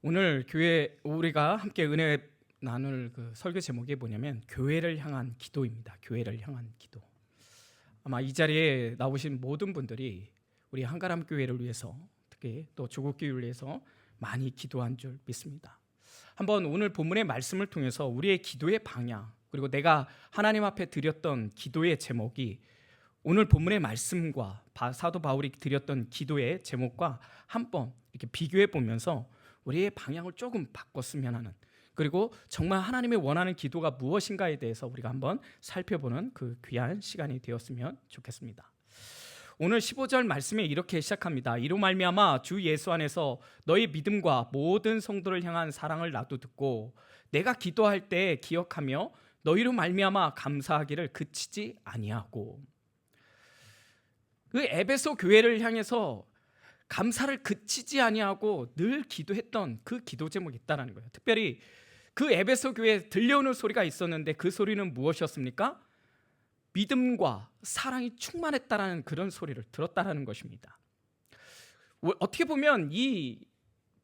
오늘 교회 우리가 함께 은혜 나눌 그 설교 제목이 뭐냐면 교회를 향한 기도입니다. 교회를 향한 기도. 아마 이 자리에 나오신 모든 분들이 우리 한가람 교회를 위해서, 특히 또 조국 교회를 위해서 많이 기도한 줄 믿습니다. 한번 오늘 본문의 말씀을 통해서 우리의 기도의 방향, 그리고 내가 하나님 앞에 드렸던 기도의 제목이 오늘 본문의 말씀과 사도 바울이 드렸던 기도의 제목과 한번 이렇게 비교해 보면서 우리의 방향을 조금 바꿨으면 하는, 그리고 정말 하나님이 원하는 기도가 무엇인가에 대해서 우리가 한번 살펴보는 그 귀한 시간이 되었으면 좋겠습니다. 오늘 15절 말씀에 이렇게 시작합니다. 이로 말미암아 주 예수 안에서 너희 믿음과 모든 성도를 향한 사랑을 나도 듣고 내가 기도할 때 기억하며 너희로 말미암아 감사하기를 그치지 아니하고. 그 에베소 교회를 향해서 감사를 그치지 아니하고 늘 기도했던 그 기도 제목이 있다는 거예요. 특별히 그 에베소 교회에 들려오는 소리가 있었는데 그 소리는 무엇이었습니까? 믿음과 사랑이 충만했다라는 그런 소리를 들었다라는 것입니다. 어떻게 보면 이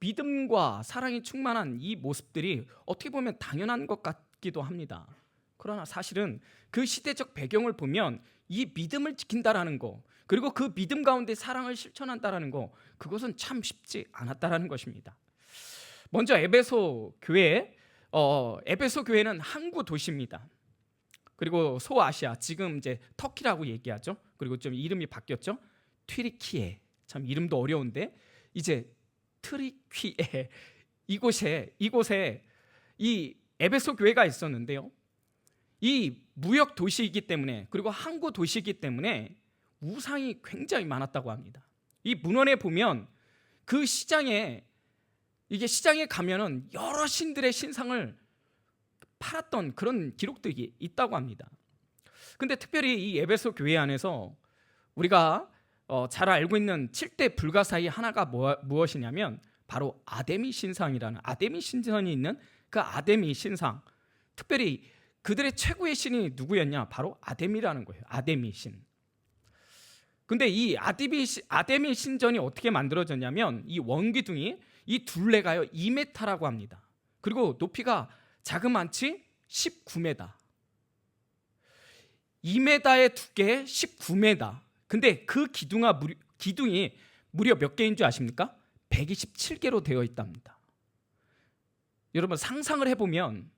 믿음과 사랑이 충만한 이 모습들이 어떻게 보면 당연한 것 같기도 합니다. 그러나 사실은 그 시대적 배경을 보면 이 믿음을 지킨다라는 거, 그리고 그 믿음 가운데 사랑을 실천한다라는 거, 그것은 참 쉽지 않았다라는 것입니다. 먼저 에베소 교회는 항구 도시입니다. 그리고 소아시아, 지금 이제 터키라고 얘기하죠. 그리고 좀 이름이 바뀌었죠. 튀르키예, 참 이름도 어려운데 이제 트리키예, 이곳에 이 에베소 교회가 있었는데요. 이 무역 도시이기 때문에, 그리고 항구 도시이기 때문에 우상이 굉장히 많았다고 합니다. 이 문헌에 보면 그 시장에 가면은 여러 신들의 신상을 팔았던 그런 기록들이 있다고 합니다. 근데 특별히 이 에베소 교회 안에서 우리가 잘 알고 있는 7대 불가사의 하나가 무엇이냐면 바로 아데미 신상이라는, 아데미 신전이 있는 그 아데미 신상. 특별히 그들의 최고의 신이 누구였냐? 바로 아데미라는 거예요. 아데미 신. 근데 이 아데미 신전이 어떻게 만들어졌냐면 이 원기둥이, 이 둘레가요 2m라고 합니다. 그리고 높이가 자그만치 19m. 2m의 두께에 19m. 근데 그 기둥이 무려 몇 개인 줄 아십니까? 127개로 되어 있답니다. 여러분 상상을 해보면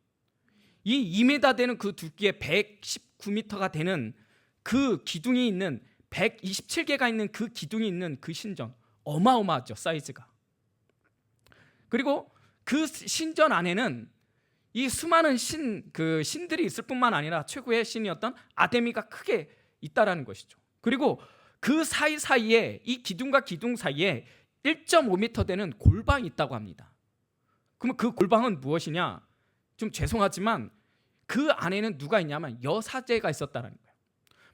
이 2m 되는 그 두께에 119m가 되는 그 기둥이 있는, 127개가 있는 그 기둥이 있는 그 신전, 어마어마하죠, 사이즈가. 그리고 그 신전 안에는 이 수많은 신들이 있을 뿐만 아니라 최고의 신이었던 아데미가 크게 있다라는 것이죠. 그리고 그 사이사이에, 이 기둥과 기둥 사이에 1.5m 되는 골방이 있다고 합니다. 그러면 그 골방은 무엇이냐? 좀 죄송하지만 그 안에는 누가 있냐면 여사제가 있었다는 거예요.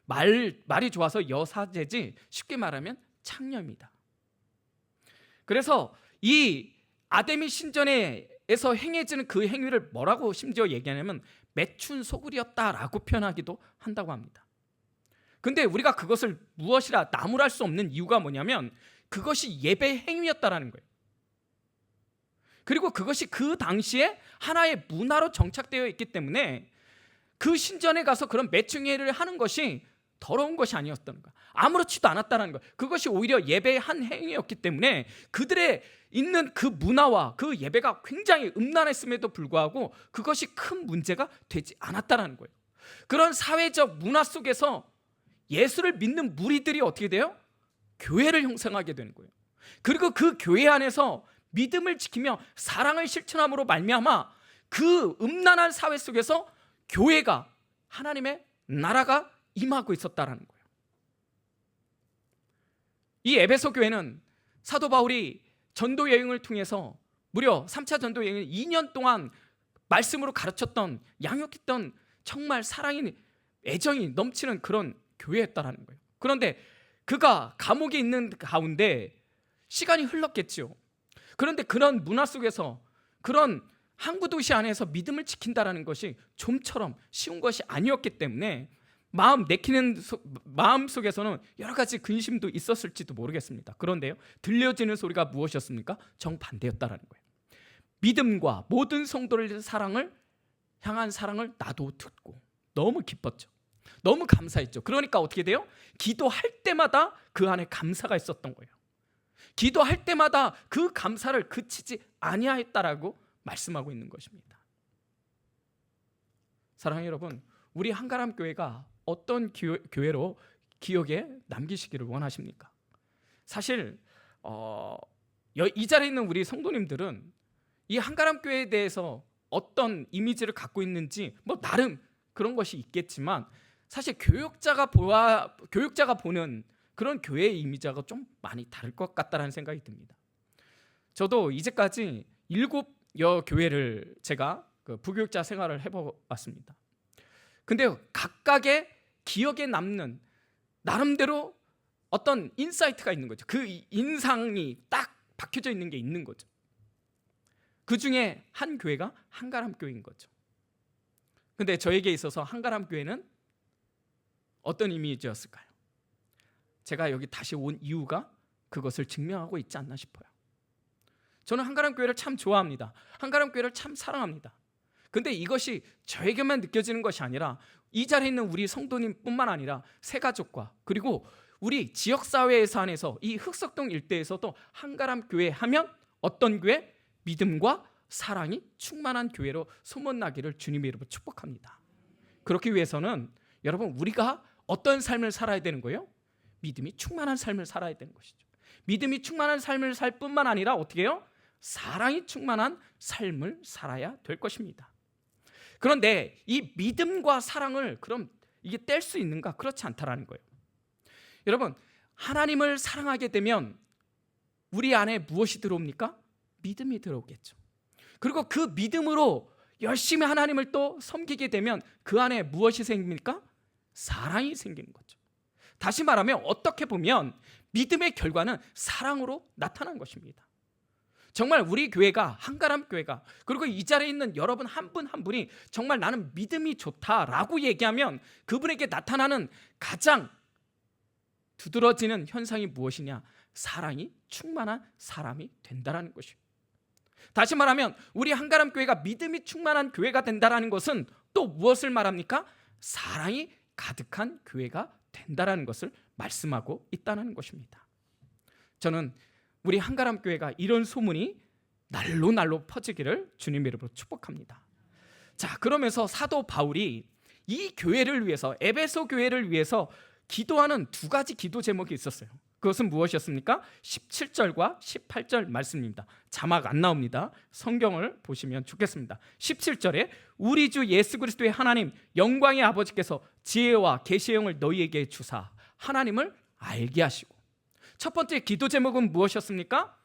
말이 좋아서 여사제지, 쉽게 말하면 창녀입니다. 그래서 이 아데미 신전에서 행해지는 그 행위를 뭐라고 심지어 얘기하냐면 매춘 소굴이었다라고 표현하기도 한다고 합니다. 근데 우리가 그것을 무엇이라 나무랄 수 없는 이유가 뭐냐면 그것이 예배 행위였다라는 거예요. 그리고 그것이 그 당시에 하나의 문화로 정착되어 있기 때문에 그 신전에 가서 그런 매춘회를 하는 것이 더러운 것이 아니었다는 거야. 아무렇지도 않았다는 거야. 그것이 오히려 예배의 한 행위였기 때문에 그들의 있는 그 문화와 그 예배가 굉장히 음란했음에도 불구하고 그것이 큰 문제가 되지 않았다는 거예요. 그런 사회적 문화 속에서 예수를 믿는 무리들이 어떻게 돼요? 교회를 형성하게 되는 거예요. 그리고 그 교회 안에서 믿음을 지키며 사랑을 실천함으로 말미암아 그 음란한 사회 속에서 교회가, 하나님의 나라가 임하고 있었다라는 거예요. 이 에베소 교회는 사도 바울이 전도 여행을 통해서 무려 3차 전도 여행을 2년 동안 말씀으로 가르쳤던, 양육했던 정말 사랑이, 애정이 넘치는 그런 교회였다라는 거예요. 그런데 그가 감옥에 있는 가운데 시간이 흘렀겠죠. 그런데 그런 문화 속에서, 그런 항구 도시 안에서 믿음을 지킨다라는 것이 좀처럼 쉬운 것이 아니었기 때문에 마음 속에서는 여러 가지 근심도 있었을지도 모르겠습니다. 그런데요, 들려지는 소리가 무엇이었습니까? 정반대였다라는 거예요. 믿음과 모든 성도를 향한 사랑을 나도 듣고 너무 기뻤죠. 너무 감사했죠. 그러니까 어떻게 돼요? 기도할 때마다 그 안에 감사가 있었던 거예요. 기도할 때마다 그 감사를 그치지 아니하였다라고 말씀하고 있는 것입니다. 사랑하는 여러분, 우리 한가람 교회가 어떤 교회로 기억에 남기시기를 원하십니까? 사실 이 자리에 있는 우리 성도님들은 이 한가람 교회에 대해서 어떤 이미지를 갖고 있는지 나름 그런 것이 있겠지만, 사실 교육자가 보는 그런 교회의 이미지가 좀 많이 다를 것 같다는 생각이 듭니다. 저도 이제까지 7여 교회를 제가 부교육자 생활을 해보았습니다. 근데 각각의 기억에 남는 나름대로 어떤 인사이트가 있는 거죠. 그 인상이 딱 박혀져 있는 게 있는 거죠. 그 중에 한 교회가 한가람 교회인 거죠. 근데 저에게 있어서 한가람 교회는 어떤 이미지였을까요? 제가 여기 다시 온 이유가 그것을 증명하고 있지 않나 싶어요. 저는 한가람 교회를 참 좋아합니다. 한가람 교회를 참 사랑합니다. 근데 이것이 저에게만 느껴지는 것이 아니라 이 자리에 있는 우리 성도님뿐만 아니라 새가족과 그리고 우리 지역사회의 산에서 이 흑석동 일대에서도 한가람 교회 하면 어떤 교회? 믿음과 사랑이 충만한 교회로 소문나기를 주님의 이름으로 축복합니다. 그렇기 위해서는 여러분, 우리가 어떤 삶을 살아야 되는 거예요? 믿음이 충만한 삶을 살아야 되는 것이죠. 믿음이 충만한 삶을 살 뿐만 아니라 어떻게 해요? 사랑이 충만한 삶을 살아야 될 것입니다. 그런데 이 믿음과 사랑을 그럼 이게 뗄 수 있는가? 그렇지 않다라는 거예요. 여러분, 하나님을 사랑하게 되면 우리 안에 무엇이 들어옵니까? 믿음이 들어오겠죠. 그리고 그 믿음으로 열심히 하나님을 또 섬기게 되면 그 안에 무엇이 생깁니까? 사랑이 생기는 거죠. 다시 말하면 어떻게 보면 믿음의 결과는 사랑으로 나타난 것입니다. 정말 우리 교회가 한가람 교회가 그리고 이 자리에 있는 여러분 한 분 한 분이 정말 나는 믿음이 좋다라고 얘기하면 그분에게 나타나는 가장 두드러지는 현상이 무엇이냐? 사랑이 충만한 사람이 된다는 것이에요. 다시 말하면 우리 한가람 교회가 믿음이 충만한 교회가 된다는 것은 또 무엇을 말합니까? 사랑이 가득한 교회가 된다는 것을 말씀하고 있다는 것입니다. 저는 우리 한가람 교회가 이런 소문이 날로 퍼지기를 주님의 이름으로 축복합니다. 자, 그러면서 사도 바울이 이 교회를 위해서, 에베소 교회를 위해서 기도하는 두 가지 기도 제목이 있었어요. 그것은 무엇이었습니까? 17절과 18절 말씀입니다. 자막 안 나옵니다. 성경을 보시면 좋겠습니다. 17절에 우리 주 예수 그리스도의 하나님 영광의 아버지께서 지혜와 계시의 영을 너희에게 주사 하나님을 알게 하시고, 첫 번째 기도 제목은 무엇이었습니까?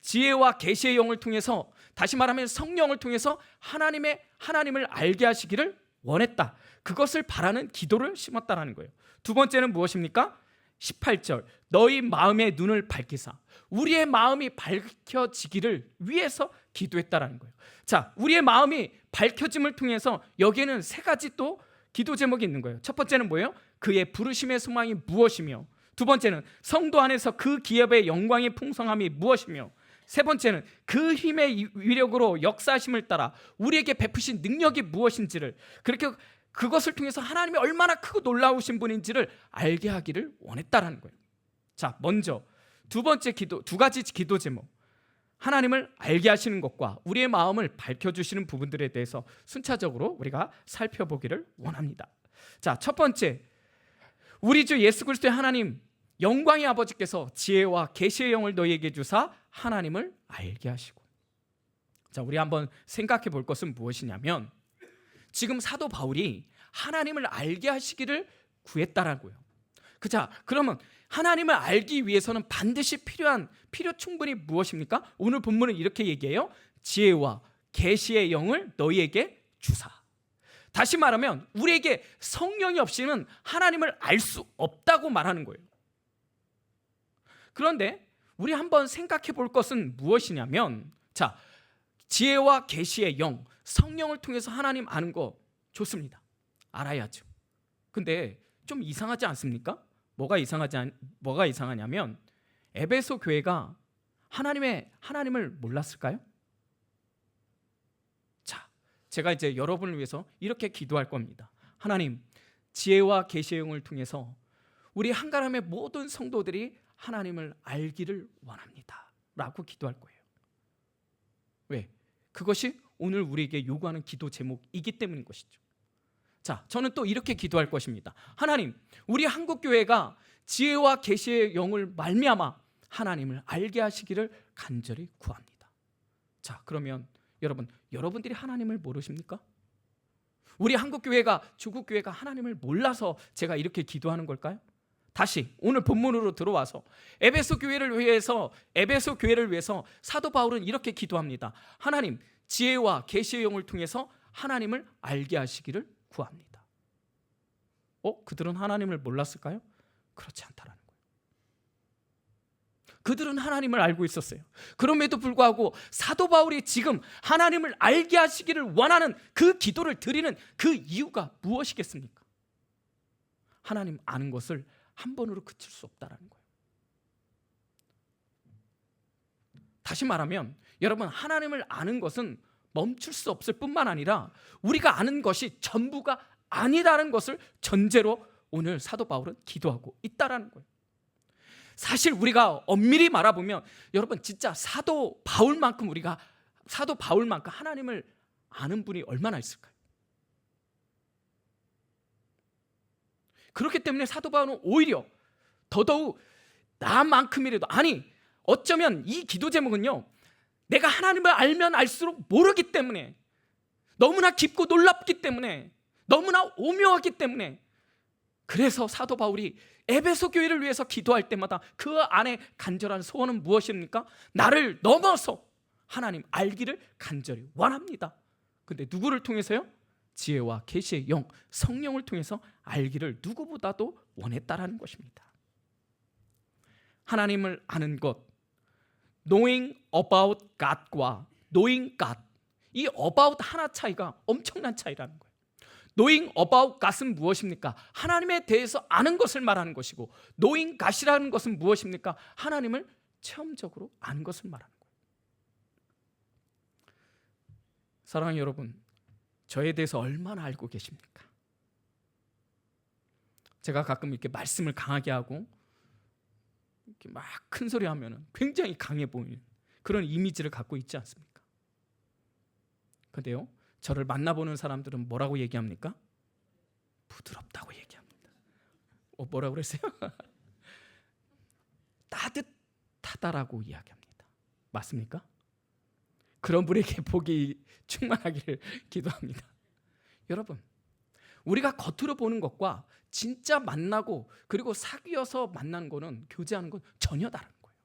지혜와 계시의 영을 통해서, 다시 말하면 성령을 통해서 하나님을 알게 하시기를 원했다. 그것을 바라는 기도를 심었다라는 거예요. 두 번째는 무엇입니까? 18절 너희 마음의 눈을 밝히사, 우리의 마음이 밝혀지기를 위해서 기도했다라는 거예요. 자, 우리의 마음이 밝혀짐을 통해서 여기에는 세 가지 또 기도 제목이 있는 거예요. 첫 번째는 뭐예요? 그의 부르심의 소망이 무엇이며, 두 번째는 성도 안에서 그 기업의 영광의 풍성함이 무엇이며, 세 번째는 그 힘의 위력으로 역사하심을 따라 우리에게 베푸신 능력이 무엇인지를, 그렇게 그것을 통해서 하나님이 얼마나 크고 놀라우신 분인지를 알게 하기를 원했다라는 거예요. 자, 먼저 두 가지 기도 제목, 하나님을 알게 하시는 것과 우리의 마음을 밝혀주시는 부분들에 대해서 순차적으로 우리가 살펴보기를 원합니다. 자, 첫 번째, 우리 주 예수 그리스도의 하나님 영광의 아버지께서 지혜와 계시의 영을 너희에게 주사 하나님을 알게 하시고. 자, 우리 한번 생각해 볼 것은 무엇이냐면, 지금 사도 바울이 하나님을 알게 하시기를 구했다라고요. 자, 그러면 하나님을 알기 위해서는 반드시 필요 충분히 무엇입니까? 오늘 본문은 이렇게 얘기해요. 지혜와 계시의 영을 너희에게 주사. 다시 말하면 우리에게 성령이 없이는 하나님을 알 수 없다고 말하는 거예요. 그런데 우리 한번 생각해 볼 것은 무엇이냐면, 자, 지혜와 계시의 영, 성령을 통해서 하나님 아는 거 좋습니다. 알아야죠. 근데 좀 이상하지 않습니까? 뭐가 이상하냐면, 에베소 교회가 하나님을 몰랐을까요? 제가 이제 여러분을 위해서 이렇게 기도할 겁니다. 하나님, 지혜와 계시의 영을 통해서 우리 한가람의 모든 성도들이 하나님을 알기를 원합니다 라고 기도할 거예요. 왜? 그것이 오늘 우리에게 요구하는 기도 제목이기 때문인 것이죠. 자, 저는 또 이렇게 기도할 것입니다. 하나님, 우리 한국교회가 지혜와 계시의 영을 말미암아 하나님을 알게 하시기를 간절히 구합니다. 자, 그러면 여러분들이 하나님을 모르십니까? 우리 한국교회가, 조국교회가 하나님을 몰라서 제가 이렇게 기도하는 걸까요? 다시 오늘 본문으로 들어와서 에베소 교회를 위해서 사도 바울은 이렇게 기도합니다. 하나님, 지혜와 계시의 영을 통해서 하나님을 알게 하시기를 구합니다. 그들은 하나님을 몰랐을까요? 그렇지 않다라는 거예요. 그들은 하나님을 알고 있었어요. 그럼에도 불구하고 사도 바울이 지금 하나님을 알게 하시기를 원하는 그 기도를 드리는 그 이유가 무엇이겠습니까? 하나님 아는 것을 한 번으로 그칠 수 없다라는 거예요. 다시 말하면 여러분, 하나님을 아는 것은 멈출 수 없을 뿐만 아니라 우리가 아는 것이 전부가 아니다라는 것을 전제로 오늘 사도 바울은 기도하고 있다라는 거예요. 사실 우리가 엄밀히 말해보면 여러분, 진짜 사도 바울만큼 하나님을 아는 분이 얼마나 있을까요? 그렇기 때문에 사도 바울은 오히려 더더욱 나만큼이라도, 어쩌면 이 기도 제목은요, 내가 하나님을 알면 알수록 모르기 때문에, 너무나 깊고 놀랍기 때문에, 너무나 오묘하기 때문에, 그래서 사도 바울이 에베소 교회를 위해서 기도할 때마다 그 안에 간절한 소원은 무엇입니까? 나를 넘어서 하나님 알기를 간절히 원합니다. 근데 누구를 통해서요? 지혜와 계시의 영, 성령을 통해서 알기를 누구보다도 원했다라는 것입니다. 하나님을 아는 것, knowing about God과 knowing God, 이 about 하나 차이가 엄청난 차이라는 거예요. knowing about God은 무엇입니까? 하나님에 대해서 아는 것을 말하는 것이고, knowing God이라는 것은 무엇입니까? 하나님을 체험적으로 아는 것을 말하는 거예요. 사랑하는 여러분, 저에 대해서 얼마나 알고 계십니까? 제가 가끔 이렇게 말씀을 강하게 하고 이렇게 막 큰 소리 하면 굉장히 강해 보이는 그런 이미지를 갖고 있지 않습니까? 근데요, 저를 만나보는 사람들은 뭐라고 얘기합니까? 부드럽다고 얘기합니다. 뭐라고 그랬어요? 따뜻하다라고 이야기합니다. 맞습니까? 그런 분에게 복이 충만하기를 기도합니다. 여러분, 우리가 겉으로 보는 것과 진짜 만나고 그리고 사귀어서 만나는 거는, 교제하는 건 전혀 다른 거예요.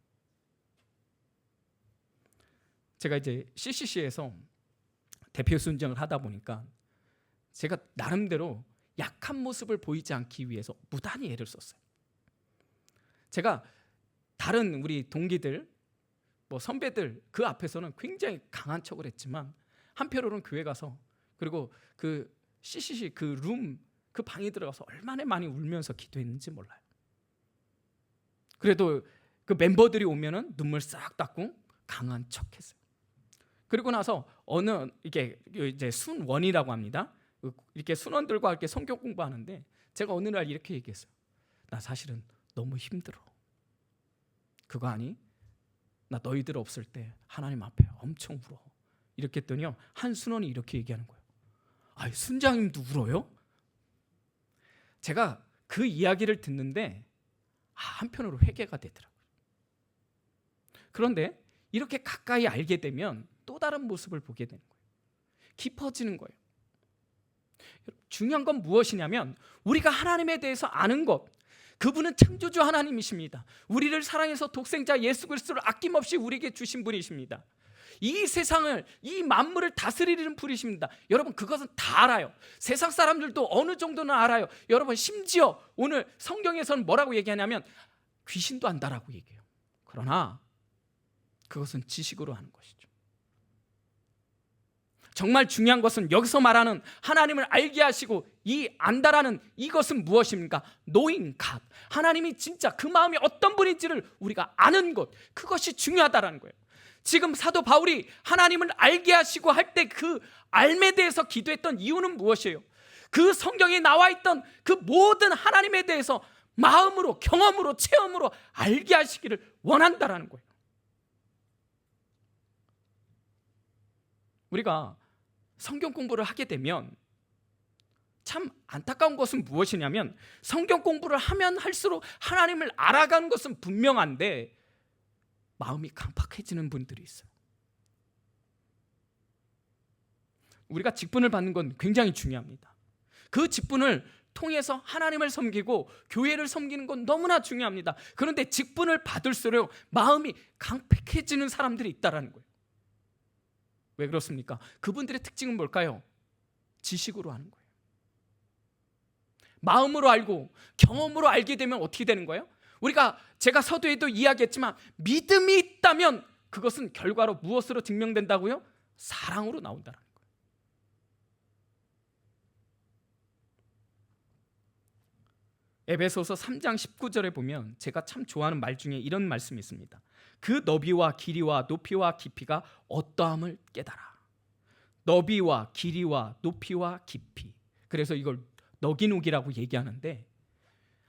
제가 이제 CCC에서 대표 순정을 하다 보니까 제가 나름대로 약한 모습을 보이지 않기 위해서 무단히 애를 썼어요. 제가 다른 우리 동기들, 선배들 그 앞에서는 굉장히 강한 척을 했지만, 한편으로는 교회 가서, 그리고 그 CCC 그 룸, 그 방에 들어가서 얼마나 많이 울면서 기도했는지 몰라요. 그래도 그 멤버들이 오면은 눈물 싹 닦고 강한 척했어요. 그리고 나서 이게 이제 순원이라고 합니다. 이렇게 순원들과 이렇게 성경 공부하는데 제가 어느 날 이렇게 얘기했어요. 나 사실은 너무 힘들어. 그거 아니? 나 너희들 없을 때 하나님 앞에 엄청 울어. 이렇게 했더니요, 한 순원이 이렇게 얘기하는 거예요. 순장님도 울어요? 제가 그 이야기를 듣는데 한편으로 회개가 되더라고요. 그런데 이렇게 가까이 알게 되면 또 다른 모습을 보게 되는 거예요. 깊어지는 거예요. 중요한 건 무엇이냐면, 우리가 하나님에 대해서 아는 것, 그분은 창조주 하나님이십니다. 우리를 사랑해서 독생자 예수 그리스도를 아낌없이 우리에게 주신 분이십니다. 이 세상을, 이 만물을 다스리는 분이십니다. 여러분, 그것은 다 알아요. 세상 사람들도 어느 정도는 알아요. 여러분, 심지어 오늘 성경에서는 뭐라고 얘기하냐면 귀신도 안다라고 얘기해요. 그러나 그것은 지식으로 하는 것이죠. 정말 중요한 것은 여기서 말하는 하나님을 알게 하시고 이 안다라는 이것은 무엇입니까? knowing God. 하나님이 진짜 그 마음이 어떤 분인지를 우리가 아는 것, 그것이 중요하다라는 거예요. 지금 사도 바울이 하나님을 알게 하시고 할 때 그 알에 대해서 기도했던 이유는 무엇이에요? 그 성경에 나와 있던 그 모든 하나님에 대해서 마음으로, 경험으로, 체험으로 알게 하시기를 원한다라는 거예요. 우리가 성경 공부를 하게 되면 참 안타까운 것은 무엇이냐면, 성경 공부를 하면 할수록 하나님을 알아가는 것은 분명한데 마음이 강팍해지는 분들이 있어요. 우리가 직분을 받는 건 굉장히 중요합니다. 그 직분을 통해서 하나님을 섬기고 교회를 섬기는 건 너무나 중요합니다. 그런데 직분을 받을수록 마음이 강팍해지는 사람들이 있다는 거예요. 왜 그렇습니까? 그분들의 특징은 뭘까요? 지식으로 하는 거예요. 마음으로 알고 경험으로 알게 되면 어떻게 되는 거예요? 제가 서두에도 이야기했지만 믿음이 있다면 그것은 결과로 무엇으로 증명된다고요? 사랑으로 나온다는 거예요. 에베소서 3장 19절에 보면 제가 참 좋아하는 말 중에 이런 말씀이 있습니다. 그 너비와 길이와 높이와 깊이가 어떠함을 깨달아. 너비와 길이와 높이와 깊이. 그래서 이걸 너기누기라고 얘기하는데,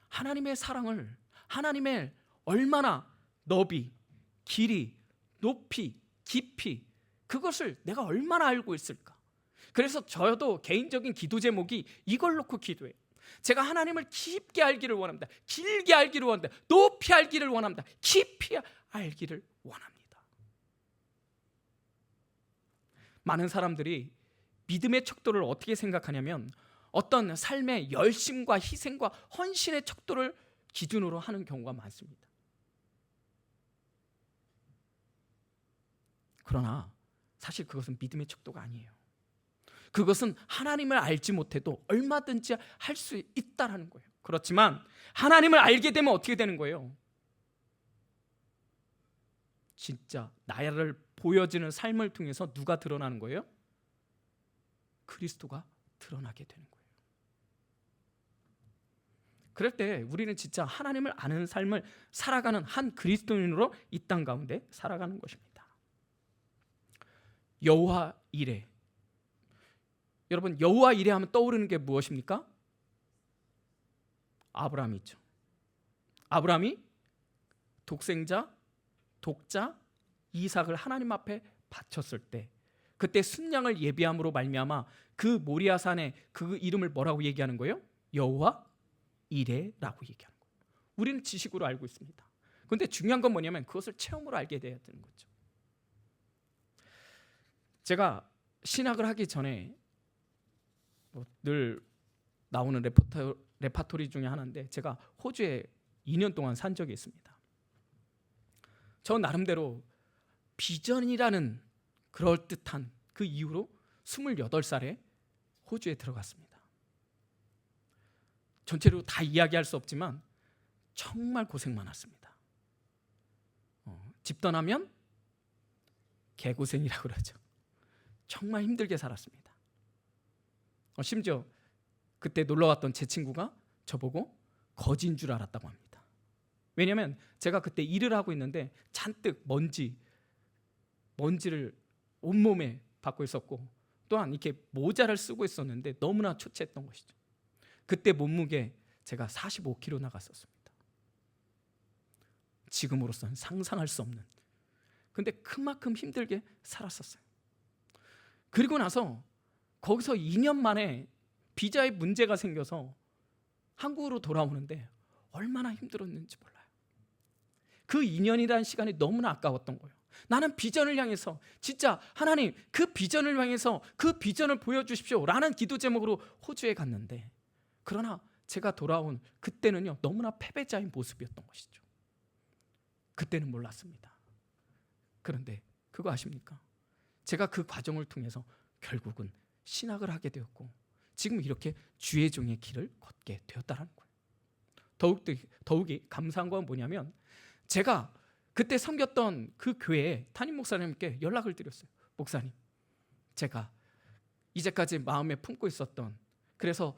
하나님의 사랑을, 하나님의 얼마나 너비, 길이, 높이, 깊이, 그것을 내가 얼마나 알고 있을까. 그래서 저도 개인적인 기도 제목이 이걸 놓고 기도해요. 제가 하나님을 깊게 알기를 원합니다. 길게 알기를 원합니다. 높이 알기를 원합니다. 깊이 알기를 원합니다. 많은 사람들이 믿음의 척도를 어떻게 생각하냐면 어떤 삶의 열심과 희생과 헌신의 척도를 기준으로 하는 경우가 많습니다. 그러나 사실 그것은 믿음의 척도가 아니에요. 그것은 하나님을 알지 못해도 얼마든지 할 수 있다라는 거예요. 그렇지만 하나님을 알게 되면 어떻게 되는 거예요? 진짜 나를 보여지는 삶을 통해서 누가 드러나는 거예요? 그리스도가 드러나게 되는 거예요. 그럴 때 우리는 진짜 하나님을 아는 삶을 살아가는 한 그리스도인으로 이 땅 가운데 살아가는 것입니다. 여호와 이레. 여러분, 여호와 이레 하면 떠오르는 게 무엇입니까? 아브라함이죠. 아브라함이 독생자, 독자 이삭을 하나님 앞에 바쳤을 때, 그때 순양을 예비함으로 말미암아 그 모리아산에 그 이름을 뭐라고 얘기하는 거예요? 여호와 이레라고 얘기하는 거예요. 우리는 지식으로 알고 있습니다. 그런데 중요한 건 뭐냐면 그것을 체험으로 알게 돼야 되는 거죠. 제가 신학을 하기 전에 늘 나오는 레파토리 중에 하나인데, 제가 호주에 2년 동안 산 적이 있습니다. 저 나름대로 비전이라는 그럴듯한 그 이후로 28살에 호주에 들어갔습니다. 전체로 다 이야기할 수 없지만 정말 고생 많았습니다. 집 떠나면 개고생이라고 그러죠. 정말 힘들게 살았습니다. 심지어 그때 놀러 왔던 제 친구가 저보고 거지인 줄 알았다고 합니다. 왜냐하면 제가 그때 일을 하고 있는데 잔뜩 먼지를 온몸에 받고 있었고, 또한 이렇게 모자를 쓰고 있었는데 너무나 초췌했던 것이죠. 그때 몸무게 제가 45kg 나갔었습니다. 지금으로서는 상상할 수 없는, 근데 그만큼 힘들게 살았었어요. 그리고 나서 거기서 2년 만에 비자에 문제가 생겨서 한국으로 돌아오는데 얼마나 힘들었는지 몰라요. 그 2년이라는 시간이 너무나 아까웠던 거예요. 나는 비전을 향해서, 진짜 하나님 그 비전을 향해서 그 비전을 보여주십시오 라는 기도 제목으로 호주에 갔는데, 그러나 제가 돌아온 그때는요 너무나 패배자의 모습이었던 것이죠. 그때는 몰랐습니다. 그런데 그거 아십니까? 제가 그 과정을 통해서 결국은 신학을 하게 되었고 지금 이렇게 주의 종의 길을 걷게 되었다는 거예요. 더욱이 감사한 건 뭐냐면, 제가 그때 섬겼던 그 교회에 담임 목사님께 연락을 드렸어요. 목사님, 제가 이제까지 마음에 품고 있었던, 그래서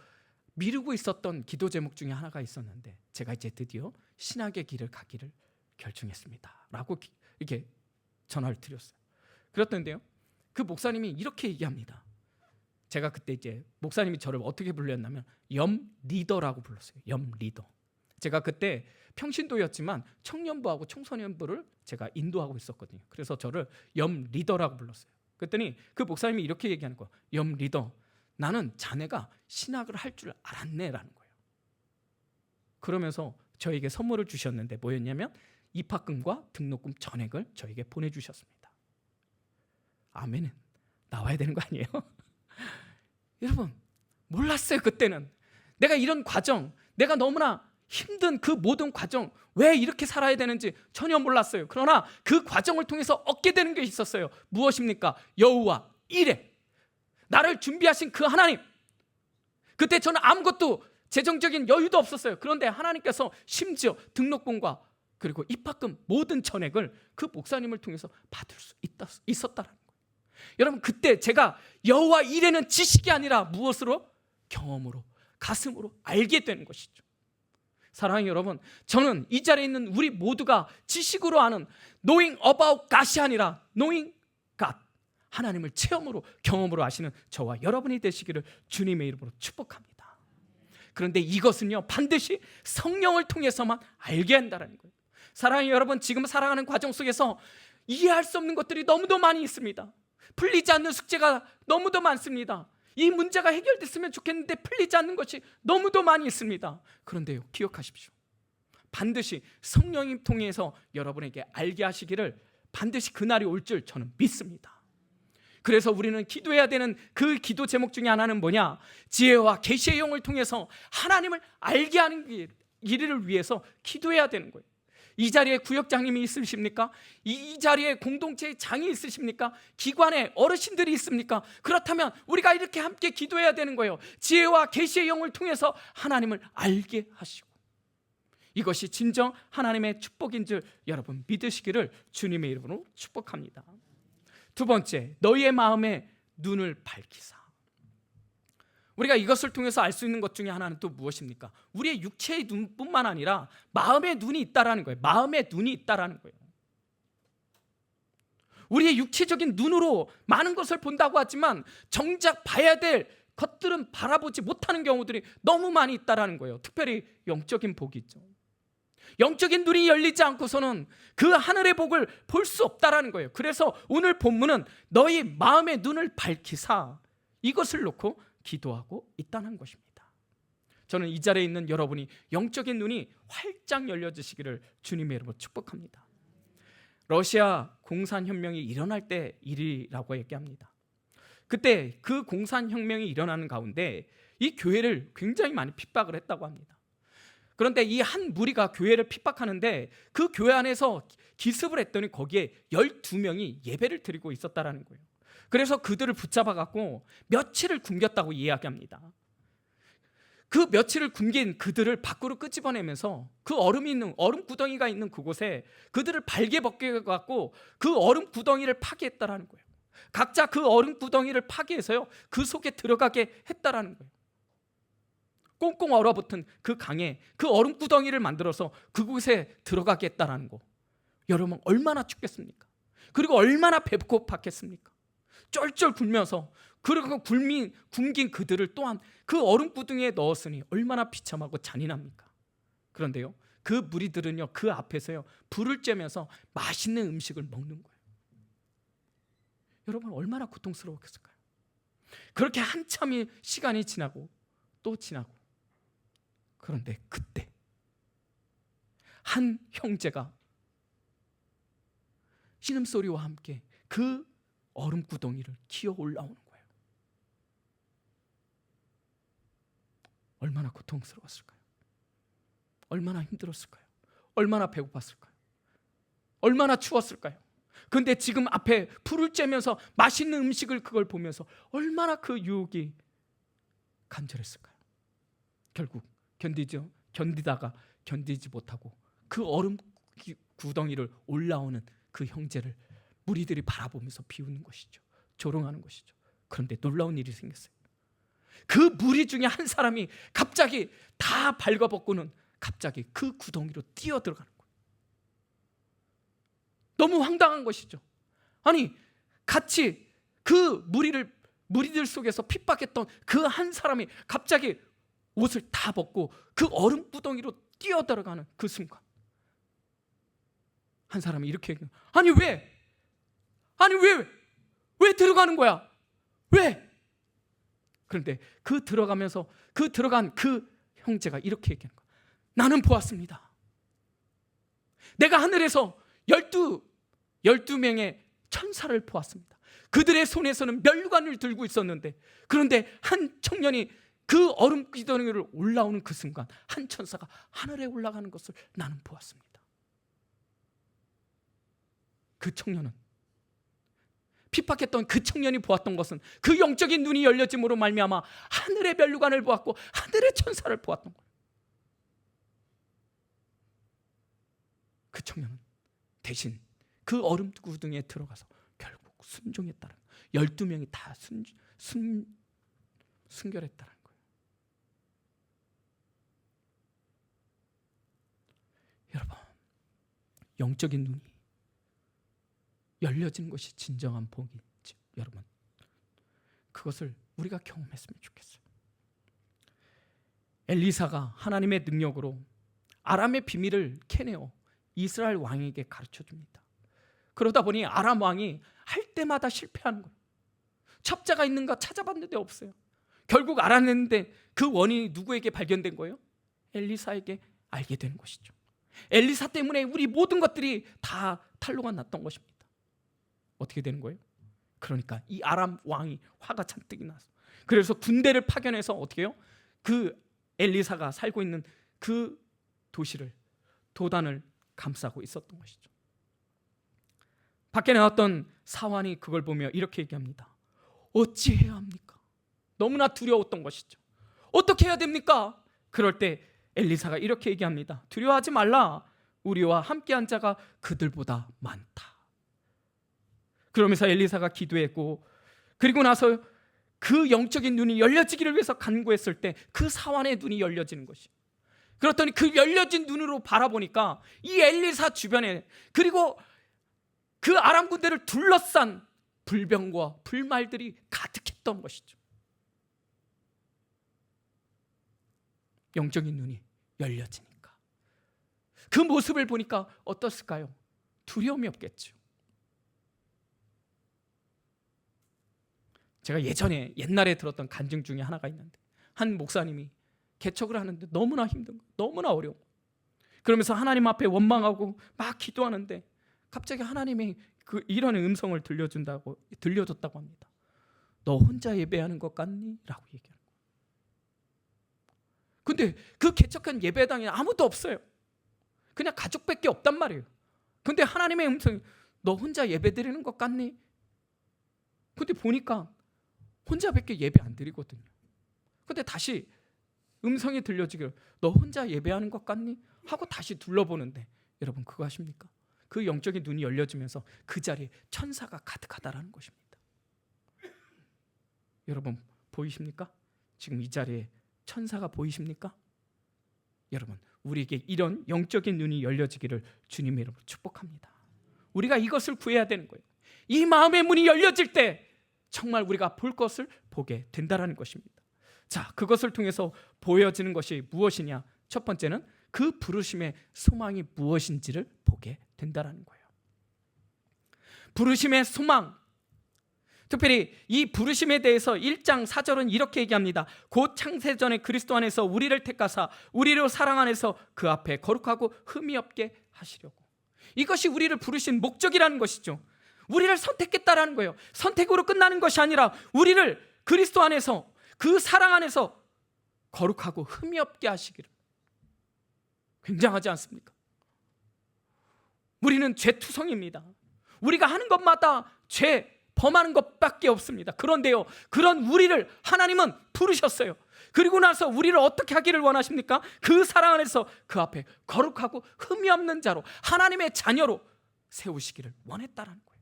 미루고 있었던 기도 제목 중에 하나가 있었는데 제가 이제 드디어 신학의 길을 가기를 결정했습니다 라고 이렇게 전화를 드렸어요. 그랬던데요, 그 목사님이 이렇게 얘기합니다. 제가 그때 이제 목사님이 저를 어떻게 불렀냐면 염 리더라고 불렀어요. 염 리더. 제가 그때 평신도였지만 청년부하고 청소년부를 제가 인도하고 있었거든요. 그래서 저를 염 리더라고 불렀어요. 그랬더니 그 목사님이 이렇게 얘기하는 거예요. 염 리더, 나는 자네가 신학을 할 줄 알았네라는 거예요. 그러면서 저에게 선물을 주셨는데 뭐였냐면 입학금과 등록금 전액을 저에게 보내주셨습니다. 아멘은 나와야 되는 거 아니에요? 여러분, 몰랐어요. 그때는 내가 이런 과정, 내가 너무나 힘든 그 모든 과정, 왜 이렇게 살아야 되는지 전혀 몰랐어요. 그러나 그 과정을 통해서 얻게 되는 게 있었어요. 무엇입니까? 여호와 이레, 나를 준비하신 그 하나님. 그때 저는 아무것도 재정적인 여유도 없었어요. 그런데 하나님께서 심지어 등록금과 그리고 입학금 모든 전액을 그 목사님을 통해서 받을 수 있었다는 거예요. 여러분, 그때 제가 여호와 이레는 지식이 아니라 무엇으로? 경험으로, 가슴으로 알게 되는 것이죠. 사랑하는 여러분, 저는 이 자리에 있는 우리 모두가 지식으로 아는 knowing about God이 아니라 knowing God, 하나님을 체험으로, 경험으로 아시는 저와 여러분이 되시기를 주님의 이름으로 축복합니다. 그런데 이것은요, 반드시 성령을 통해서만 알게 한다는 거예요. 사랑하는 여러분, 지금 살아가는 과정 속에서 이해할 수 없는 것들이 너무도 많이 있습니다. 풀리지 않는 숙제가 너무도 많습니다. 이 문제가 해결됐으면 좋겠는데 풀리지 않는 것이 너무도 많이 있습니다. 그런데요, 기억하십시오. 반드시 성령님 통해서 여러분에게 알게 하시기를 반드시 그날이 올 줄 저는 믿습니다. 그래서 우리는 기도해야 되는 그 기도 제목 중에 하나는 뭐냐? 지혜와 계시의 영을 통해서 하나님을 알게 하는 일을 위해서 기도해야 되는 거예요. 이 자리에 구역장님이 있으십니까? 이 자리에 공동체의 장이 있으십니까? 기관에 어르신들이 있습니까? 그렇다면 우리가 이렇게 함께 기도해야 되는 거예요. 지혜와 계시의 영을 통해서 하나님을 알게 하시고, 이것이 진정 하나님의 축복인 줄 여러분 믿으시기를 주님의 이름으로 축복합니다. 두 번째, 너희의 마음에 눈을 밝히사. 우리가 이것을 통해서 알 수 있는 것 중에 하나는 또 무엇입니까? 우리의 육체의 눈뿐만 아니라 마음의 눈이 있다라는 거예요. 마음의 눈이 있다라는 거예요. 우리의 육체적인 눈으로 많은 것을 본다고 하지만 정작 봐야 될 것들은 바라보지 못하는 경우들이 너무 많이 있다라는 거예요. 특별히 영적인 복이 있죠. 영적인 눈이 열리지 않고서는 그 하늘의 복을 볼 수 없다라는 거예요. 그래서 오늘 본문은 너희 마음의 눈을 밝히사, 이것을 놓고 기도하고 있다는 것입니다. 저는 이 자리에 있는 여러분이 영적인 눈이 활짝 열려지시기를 주님의 이름으로 축복합니다. 러시아 공산혁명이 일어날 때 일이라고 얘기합니다. 그때 그 공산혁명이 일어나는 가운데 이 교회를 굉장히 많이 핍박을 했다고 합니다. 그런데 이 한 무리가 교회를 핍박하는데 그 교회 안에서 기습을 했더니 거기에 12명이 예배를 드리고 있었다라는 거예요. 그래서 그들을 붙잡아 갖고 며칠을 굶겼다고 이야기합니다. 그 며칠을 굶긴 그들을 밖으로 끄집어내면서 그 얼음이 있는, 얼음 구덩이가 있는 그곳에 그들을 발개 벗겨 갖고 그 얼음 구덩이를 파괴했다라는 거예요. 각자 그 얼음 구덩이를 파괴해서요, 그 속에 들어가게 했다라는 거예요. 꽁꽁 얼어붙은 그 강에 그 얼음 구덩이를 만들어서 그곳에 들어가게 했다라는 거. 여러분, 얼마나 춥겠습니까? 그리고 얼마나 배고팠겠습니까? 쩔쩔 굶면서, 그리고 굶긴 그들을 또한 그 얼음 구덩이에 넣었으니 얼마나 비참하고 잔인합니까? 그런데요, 그 무리들은요, 그 앞에서요 불을 쬐면서 맛있는 음식을 먹는 거예요. 여러분, 얼마나 고통스러웠겠을까요? 그렇게 한참의 시간이 지나고 또 지나고, 그런데 그때 한 형제가 신음소리와 함께 그 얼음 구덩이를 기어 올라오는 거예요. 얼마나 고통스러웠을까요? 얼마나 힘들었을까요? 얼마나 배고팠을까요? 얼마나 추웠을까요? 그런데 지금 앞에 불을 쬐면서 맛있는 음식을 그걸 보면서 얼마나 그 유혹이 간절했을까요? 결국 견디다가 견디지 못하고 그 얼음 구덩이를 올라오는 그 형제를 무리들이 바라보면서 비웃는 것이죠. 조롱하는 것이죠. 그런데 놀라운 일이 생겼어요. 그 무리 중에 한 사람이 갑자기 다 발가벗고는 갑자기 그 구덩이로 뛰어 들어가는 거예요. 너무 황당한 것이죠. 아니 같이 그 무리들 속에서 핍박했던 그 한 사람이 갑자기 옷을 다 벗고 그 얼음구덩이로 뛰어들어가는 그 순간, 한 사람이 이렇게 얘기해요. 아니 왜 들어가는 거야? 왜? 그런데 그 들어간 그 형제가 이렇게 얘기하는 거야. 나는 보았습니다. 내가 하늘에서 12명의 천사를 보았습니다. 그들의 손에서는 면류관을 들고 있었는데, 그런데 한 청년이 그 얼음 기둥을 올라오는 그 순간 한 천사가 하늘에 올라가는 것을 나는 보았습니다. 그 청년은, 핍박했던 그 청년이 보았던 것은 그 영적인 눈이 열려짐으로 말미암아 하늘의 면류관을 보았고 하늘의 천사를 보았던 거예요. 그 청년은 대신 그 얼음 구덩이에 들어가서 결국 순종했다는 거예요. 12명이 다 순결했다는 거예요. 여러분, 영적인 눈이 열려지는 것이 진정한 복이죠. 여러분, 그것을 우리가 경험했으면 좋겠어요. 엘리사가 하나님의 능력으로 아람의 비밀을 캐내어 이스라엘 왕에게 가르쳐 줍니다. 그러다 보니 아람 왕이 할 때마다 실패하는 거예요. 첩자가 있는가 찾아봤는데 없어요. 결국 알아냈는데 그 원인이 누구에게 발견된 거예요? 엘리사에게 알게 되는 것이죠. 엘리사 때문에 우리 모든 것들이 다 탄로가 났던 것입니다. 어떻게 되는 거예요? 그러니까 이 아람 왕이 화가 잔뜩 나서, 그래서 군대를 파견해서 어떻게 해요? 그 엘리사가 살고 있는 그 도시를, 도단을 감싸고 있었던 것이죠. 밖에 나왔던 사환이 그걸 보며 이렇게 얘기합니다. 어찌해야 합니까? 너무나 두려웠던 것이죠. 어떻게 해야 됩니까? 그럴 때 엘리사가 이렇게 얘기합니다. 두려워하지 말라. 우리와 함께한 자가 그들보다 많다. 그러면서 엘리사가 기도했고, 그리고 나서 그 영적인 눈이 열려지기를 위해서 간구했을 때 그 사환의 눈이 열려지는 것이. 그렇더니 그 열려진 눈으로 바라보니까 이 엘리사 주변에, 그리고 그 아람 군대를 둘러싼 불병과 불말들이 가득했던 것이죠. 영적인 눈이 열려지니까 그 모습을 보니까 어떻을까요? 두려움이 없겠죠. 제가 옛날에 들었던 간증 중에 하나가 있는데, 한 목사님이 개척을 하는데 너무나 힘든 거예요. 너무나 어려워. 그러면서 하나님 앞에 원망하고 막 기도하는데 갑자기 하나님이 이런 음성을 들려줬다고 합니다. 너 혼자 예배하는 것 같니? 라고 얘기하는 거예요. 근데 그 개척한 예배당에 아무도 없어요. 그냥 가족밖에 없단 말이에요. 근데 하나님의 음성이 너 혼자 예배 드리는 것 같니? 근데 보니까 혼자밖에 예배 안 드리거든요. 근데 다시 음성이 들려지기를 너 혼자 예배하는 것 같니? 하고 다시 둘러보는데, 여러분 그거 아십니까? 그 영적인 눈이 열려지면서 그 자리에 천사가 가득하다라는 것입니다. 여러분 보이십니까? 지금 이 자리에 천사가 보이십니까? 여러분, 우리에게 이런 영적인 눈이 열려지기를 주님의 이름으로 축복합니다. 우리가 이것을 구해야 되는 거예요. 이 마음의 문이 열려질 때 정말 우리가 볼 것을 보게 된다라는 것입니다. 자, 그것을 통해서 보여지는 것이 무엇이냐? 첫 번째는 그 부르심의 소망이 무엇인지를 보게 된다라는 거예요. 부르심의 소망, 특별히 이 부르심에 대해서 1장 4절은 이렇게 얘기합니다. 곧 창세전에 그리스도 안에서 우리를 택하사 우리로 사랑 안에서 그 앞에 거룩하고 흠이 없게 하시려고. 이것이 우리를 부르신 목적이라는 것이죠. 우리를 선택했다라는 거예요. 선택으로 끝나는 것이 아니라 우리를 그리스도 안에서, 그 사랑 안에서 거룩하고 흠이 없게 하시기를. 굉장하지 않습니까? 우리는 죄투성입니다. 우리가 하는 것마다 범하는 것밖에 없습니다. 그런데요, 그런 우리를 하나님은 부르셨어요. 그리고 나서 우리를 어떻게 하기를 원하십니까? 그 사랑 안에서 그 앞에 거룩하고 흠이 없는 자로, 하나님의 자녀로 세우시기를 원했다라는 거예요.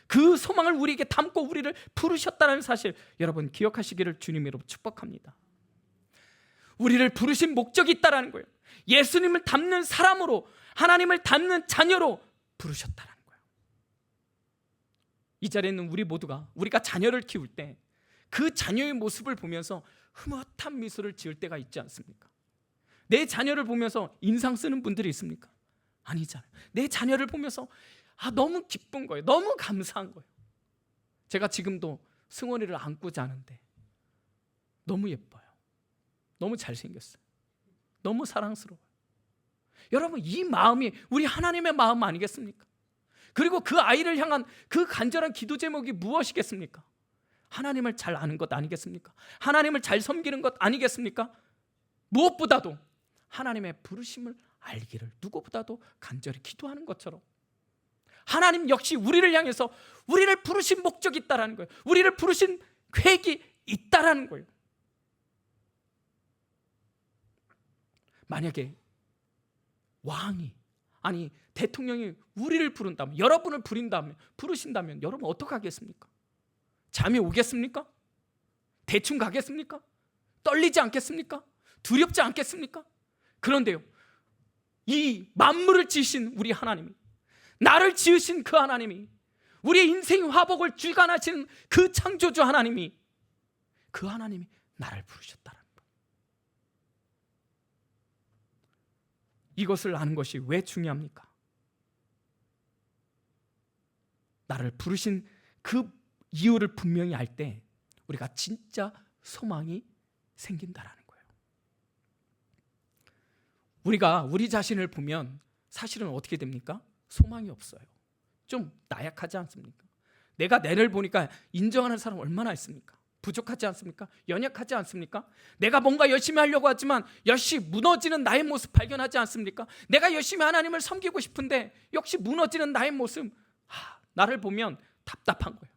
그 소망을 우리에게 담고 우리를 부르셨다는 사실, 여러분 기억하시기를 주님으로 축복합니다. 우리를 부르신 목적이 있다라는 거예요. 예수님을 닮는 사람으로, 하나님을 닮는 자녀로 부르셨다라는 거예요. 이 자리에 있는 우리 모두가 우리가 자녀를 키울 때 그 자녀의 모습을 보면서 흐뭇한 미소를 지을 때가 있지 않습니까? 내 자녀를 보면서 인상 쓰는 분들이 있습니까? 아니잖아요. 내 자녀를 보면서 너무 기쁜 거예요. 너무 감사한 거예요. 제가 지금도 승원이를 안고 자는데 너무 예뻐요. 너무 잘생겼어요. 너무 사랑스러워요. 여러분, 이 마음이 우리 하나님의 마음 아니겠습니까? 그리고 그 아이를 향한 그 간절한 기도 제목이 무엇이겠습니까? 하나님을 잘 아는 것 아니겠습니까? 하나님을 잘 섬기는 것 아니겠습니까? 무엇보다도 하나님의 부르심을 알기를 누구보다도 간절히 기도하는 것처럼 하나님 역시 우리를 향해서 우리를 부르신 목적이 있다라는 거예요. 우리를 부르신 계획이 있다라는 거예요. 만약에 왕이 대통령이 우리를 부른다면, 여러분을 부르신다면 여러분 어떻게 하겠습니까? 잠이 오겠습니까? 대충 가겠습니까? 떨리지 않겠습니까? 두렵지 않겠습니까? 그런데요, 이 만물을 지으신 우리 하나님이, 나를 지으신 그 하나님이, 우리의 인생 화복을 주관하시는 그 창조주 하나님이, 그 하나님이 나를 부르셨다는 거예요. 이것을 아는 것이 왜 중요합니까? 나를 부르신 그 이유를 분명히 알 때 우리가 진짜 소망이 생긴다라는 거예요. 우리가 우리 자신을 보면 사실은 어떻게 됩니까? 소망이 없어요. 좀 나약하지 않습니까? 내가 내를 보니까 인정하는 사람 얼마나 있습니까? 부족하지 않습니까? 연약하지 않습니까? 내가 뭔가 열심히 하려고 하지만 역시 무너지는 나의 모습 발견하지 않습니까? 내가 열심히 하나님을 섬기고 싶은데 역시 무너지는 나의 모습, 나를 보면 답답한 거예요.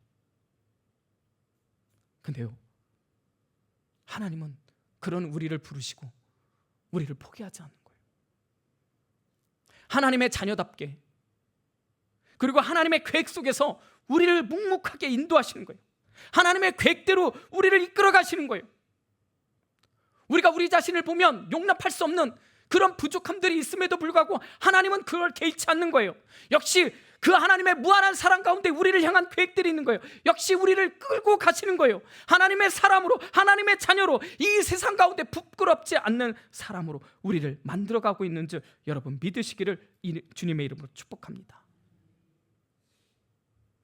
근데요, 하나님은 그런 우리를 부르시고 우리를 포기하지 않는 거예요. 하나님의 자녀답게, 그리고 하나님의 계획 속에서 우리를 묵묵하게 인도하시는 거예요. 하나님의 계획대로 우리를 이끌어 가시는 거예요. 우리가 우리 자신을 보면 용납할 수 없는 그런 부족함들이 있음에도 불구하고 하나님은 그걸 개의치 않는 거예요. 역시 그 하나님의 무한한 사랑 가운데 우리를 향한 계획들이 있는 거예요. 역시 우리를 끌고 가시는 거예요. 하나님의 사람으로, 하나님의 자녀로, 이 세상 가운데 부끄럽지 않는 사람으로 우리를 만들어가고 있는 줄 여러분 믿으시기를 주님의 이름으로 축복합니다.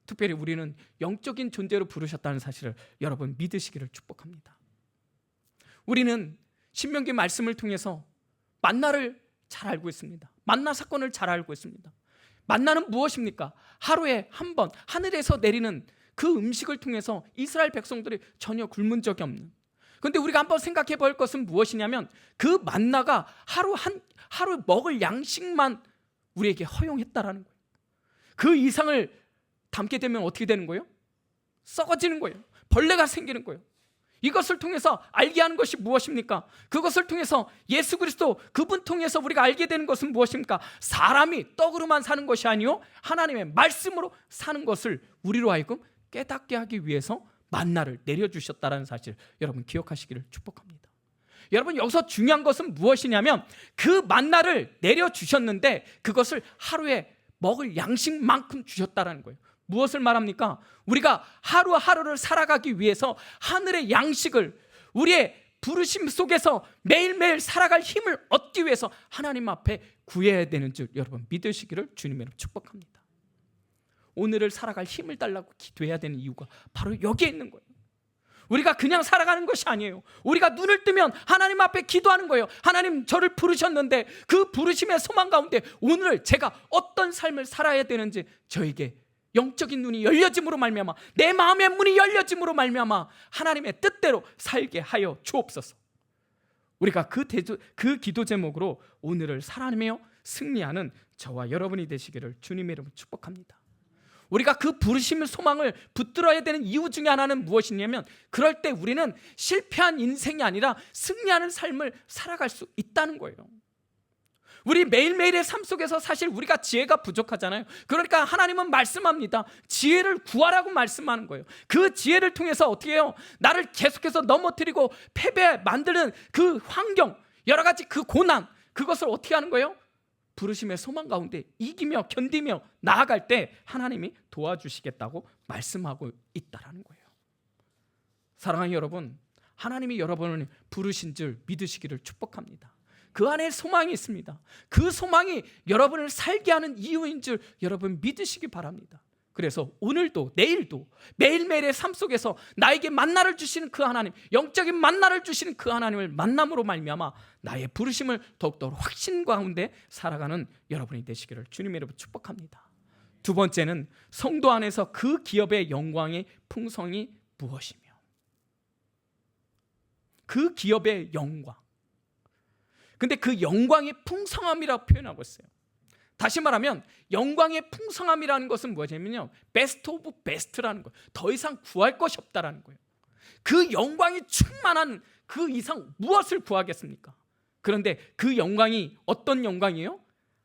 특별히 우리는 영적인 존재로 부르셨다는 사실을 여러분 믿으시기를 축복합니다. 우리는 신명기 말씀을 통해서 만나를 잘 알고 있습니다. 만나 사건을 잘 알고 있습니다. 만나는 무엇입니까? 하루에 한 번 하늘에서 내리는 그 음식을 통해서 이스라엘 백성들이 전혀 굶은 적이 없는. 그런데 우리가 한번 생각해 볼 것은 무엇이냐면 그 만나가 하루 먹을 양식만 우리에게 허용했다라는 거예요. 그 이상을 담게 되면 어떻게 되는 거예요? 썩어지는 거예요. 벌레가 생기는 거예요. 이것을 통해서 알게 하는 것이 무엇입니까? 그것을 통해서 예수 그리스도 그분 통해서 우리가 알게 되는 것은 무엇입니까? 사람이 떡으로만 사는 것이 아니요 하나님의 말씀으로 사는 것을 우리로 하여금 깨닫게 하기 위해서 만나를 내려주셨다는 사실 여러분 기억하시기를 축복합니다. 여러분 여기서 중요한 것은 무엇이냐면 그 만나를 내려주셨는데 그것을 하루에 먹을 양식만큼 주셨다는 거예요. 무엇을 말합니까? 우리가 하루하루를 살아가기 위해서 하늘의 양식을 우리의 부르심 속에서 매일매일 살아갈 힘을 얻기 위해서 하나님 앞에 구해야 되는 줄 여러분 믿으시기를 주님의 이름으로 축복합니다. 오늘을 살아갈 힘을 달라고 기도해야 되는 이유가 바로 여기에 있는 거예요. 우리가 그냥 살아가는 것이 아니에요. 우리가 눈을 뜨면 하나님 앞에 기도하는 거예요. 하나님 저를 부르셨는데 그 부르심의 소망 가운데 오늘 제가 어떤 삶을 살아야 되는지 저에게 영적인 눈이 열려짐으로 말미암아 내 마음의 문이 열려짐으로 말미암아 하나님의 뜻대로 살게 하여 주옵소서. 우리가 그 기도 제목으로 오늘을 살아내며 승리하는 저와 여러분이 되시기를 주님의 이름으로 축복합니다. 우리가 그 부르심의 소망을 붙들어야 되는 이유 중에 하나는 무엇이냐면 그럴 때 우리는 실패한 인생이 아니라 승리하는 삶을 살아갈 수 있다는 거예요. 우리 매일매일의 삶 속에서 사실 우리가 지혜가 부족하잖아요. 그러니까 하나님은 말씀합니다. 지혜를 구하라고 말씀하는 거예요. 그 지혜를 통해서 어떻게 해요? 나를 계속해서 넘어뜨리고 패배 만드는 그 환경, 여러 가지 그 고난, 그것을 어떻게 하는 거예요? 부르심의 소망 가운데 이기며 견디며 나아갈 때 하나님이 도와주시겠다고 말씀하고 있다라는 거예요. 사랑하는 여러분, 하나님이 여러분을 부르신 줄 믿으시기를 축복합니다. 그 안에 소망이 있습니다. 그 소망이 여러분을 살게 하는 이유인 줄 여러분 믿으시기 바랍니다. 그래서 오늘도 내일도 매일매일의 삶 속에서 나에게 만나를 주시는 그 하나님, 영적인 만나를 주시는 그 하나님을 만남으로 말미암아 나의 부르심을 더욱더 확신 가운데 살아가는 여러분이 되시기를 주님의 이름으로 축복합니다. 두 번째는 성도 안에서 그 기업의 영광의 풍성이 무엇이며, 그 기업의 영광. 근데 그 영광의 풍성함이라고 표현하고 있어요. 다시 말하면 영광의 풍성함이라는 것은 무엇이냐면요, 베스트 오브 베스트라는 거예요. 더 이상 구할 것이 없다라는 거예요. 그 영광이 충만한 그 이상 무엇을 구하겠습니까? 그런데 그 영광이 어떤 영광이에요?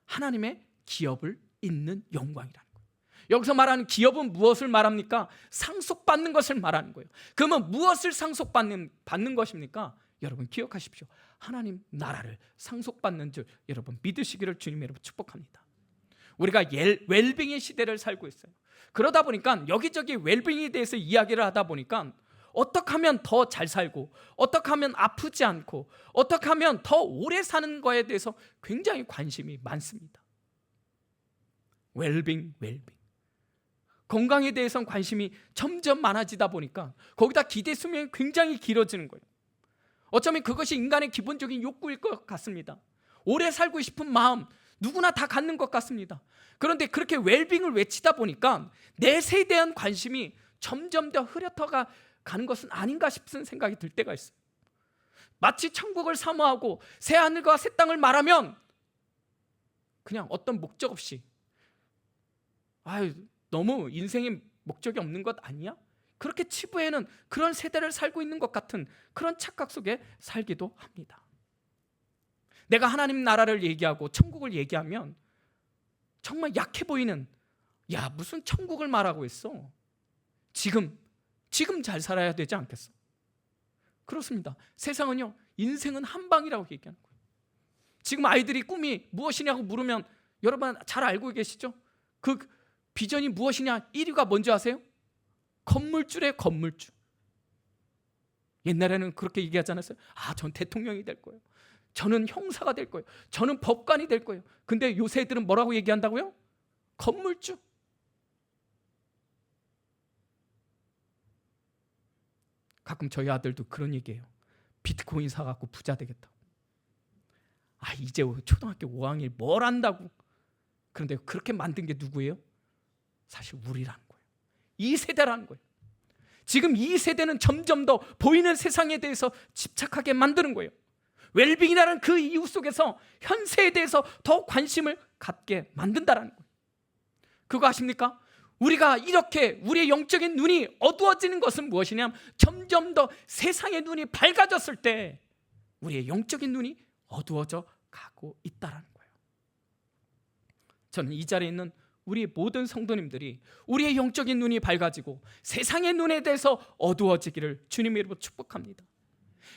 하나님의 기업을 잇는 영광이라는 거예요. 여기서 말하는 기업은 무엇을 말합니까? 상속받는 것을 말하는 거예요. 그러면 무엇을 상속받는 것입니까? 여러분 기억하십시오. 하나님 나라를 상속받는 줄 여러분 믿으시기를 주님의 이름으로 축복합니다. 우리가 웰빙의 시대를 살고 있어요. 그러다 보니까 여기저기 웰빙에 대해서 이야기를 하다 보니까 어떻게 하면 더 잘 살고, 어떻게 하면 아프지 않고, 어떻게 하면 더 오래 사는 거에 대해서 굉장히 관심이 많습니다. 웰빙. 건강에 대해서는 관심이 점점 많아지다 보니까 거기다 기대 수명이 굉장히 길어지는 거예요. 어쩌면 그것이 인간의 기본적인 욕구일 것 같습니다. 오래 살고 싶은 마음 누구나 다 갖는 것 같습니다. 그런데 그렇게 웰빙을 외치다 보니까 내 세에 대한 관심이 점점 더 흐려터가 가는 것은 아닌가 싶은 생각이 들 때가 있어요. 마치 천국을 사모하고 새 하늘과 새 땅을 말하면 그냥 어떤 목적 없이 너무 인생에 목적이 없는 것 아니야? 그렇게 치부에는 그런 세대를 살고 있는 것 같은 그런 착각 속에 살기도 합니다. 내가 하나님 나라를 얘기하고 천국을 얘기하면 정말 약해 보이는, 무슨 천국을 말하고 있어? 지금 잘 살아야 되지 않겠어? 그렇습니다. 세상은요, 인생은 한 방이라고 얘기하는 거예요. 지금 아이들이 꿈이 무엇이냐고 물으면 여러분 잘 알고 계시죠? 그 비전이 무엇이냐 1위가 뭔지 아세요? 건물주래, 건물주. 옛날에는 그렇게 얘기하지 않았어요? 전 대통령이 될 거예요. 저는 형사가 될 거예요. 저는 법관이 될 거예요. 근데 요새 애들은 뭐라고 얘기한다고요? 건물주. 가끔 저희 아들도 그런 얘기해요. 비트코인 사갖고 부자 되겠다고. 이제 초등학교 5학년 뭘 안다고. 그런데 그렇게 만든 게 누구예요? 사실 우리라는 거예요. 이 세대라는 거예요. 지금 이 세대는 점점 더 보이는 세상에 대해서 집착하게 만드는 거예요. 웰빙이라는 그 이유 속에서 현세에 대해서 더 관심을 갖게 만든다는 거예요. 그거 아십니까? 우리가 이렇게 우리의 영적인 눈이 어두워지는 것은 무엇이냐면 점점 더 세상의 눈이 밝아졌을 때 우리의 영적인 눈이 어두워져 가고 있다는 거예요. 저는 이 자리에 있는 우리 모든 성도님들이 우리의 영적인 눈이 밝아지고 세상의 눈에 대해서 어두워지기를 주님의 이름으로 축복합니다.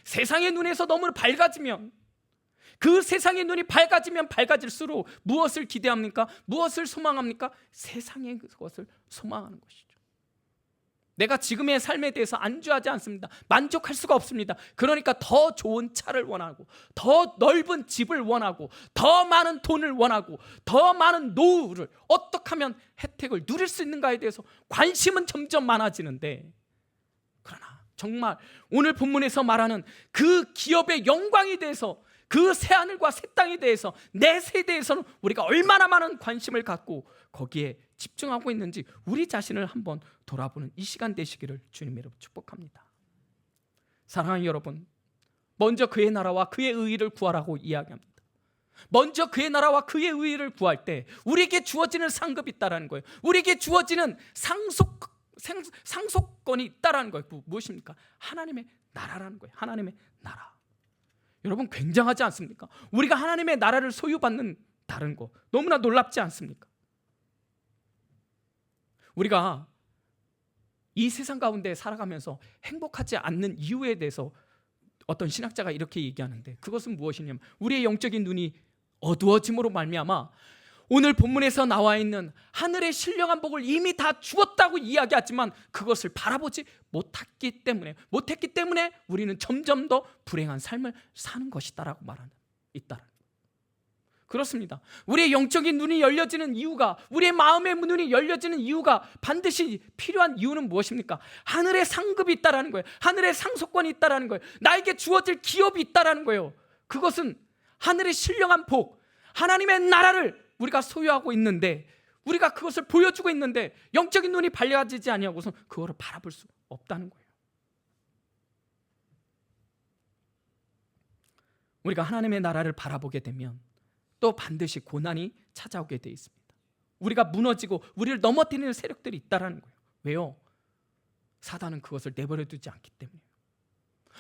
세상의 눈에서 너무 밝아지면, 그 세상의 눈이 밝아지면 밝아질수록 무엇을 기대합니까? 무엇을 소망합니까? 세상의 것을 소망하는 것이죠. 내가 지금의 삶에 대해서 안주하지 않습니다. 만족할 수가 없습니다. 그러니까 더 좋은 차를 원하고, 더 넓은 집을 원하고, 더 많은 돈을 원하고, 더 많은 노후를 어떻게 하면 혜택을 누릴 수 있는가에 대해서 관심은 점점 많아지는데, 그러나 정말 오늘 본문에서 말하는 그 기업의 영광에 대해서, 그 새하늘과 새 땅에 대해서, 내 세대에서는 우리가 얼마나 많은 관심을 갖고 거기에 집중하고 있는지 우리 자신을 한번 돌아보는 이 시간 되시기를 주님의 이름으로 축복합니다. 사랑하는 여러분, 먼저 그의 나라와 그의 의의를 구하라고 이야기합니다. 먼저 그의 나라와 그의 의의를 구할 때 우리에게 주어지는 상급이 있다는 거예요. 우리에게 주어지는 상속권이 있다는 거예요. 무엇입니까? 하나님의 나라라는 거예요. 하나님의 나라. 여러분 굉장하지 않습니까? 우리가 하나님의 나라를 소유받는 다른 거 너무나 놀랍지 않습니까? 우리가 이 세상 가운데 살아가면서 행복하지 않는 이유에 대해서 어떤 신학자가 이렇게 얘기하는데, 그것은 무엇이냐면 우리의 영적인 눈이 어두워짐으로 말미암아 오늘 본문에서 나와 있는 하늘의 신령한 복을 이미 다 주었다고 이야기하지만 그것을 바라보지 못했기 때문에 우리는 점점 더 불행한 삶을 사는 것이다라고 말하는 있다. 그렇습니다. 우리의 영적인 눈이 열려지는 이유가, 우리의 마음의 눈이 열려지는 이유가 반드시 필요한 이유는 무엇입니까? 하늘의 상급이 있다라는 거예요. 하늘의 상속권이 있다라는 거예요. 나에게 주어질 기업이 있다라는 거예요. 그것은 하늘의 신령한 복, 하나님의 나라를 우리가 소유하고 있는데, 우리가 그것을 보여주고 있는데 영적인 눈이 밝아지지 아니하고서 그거를 바라볼 수 없다는 거예요. 우리가 하나님의 나라를 바라보게 되면 또 반드시 고난이 찾아오게 돼 있습니다. 우리가 무너지고 우리를 넘어뜨리는 세력들이 있다라는 거예요. 왜요? 사단은 그것을 내버려 두지 않기 때문이에요.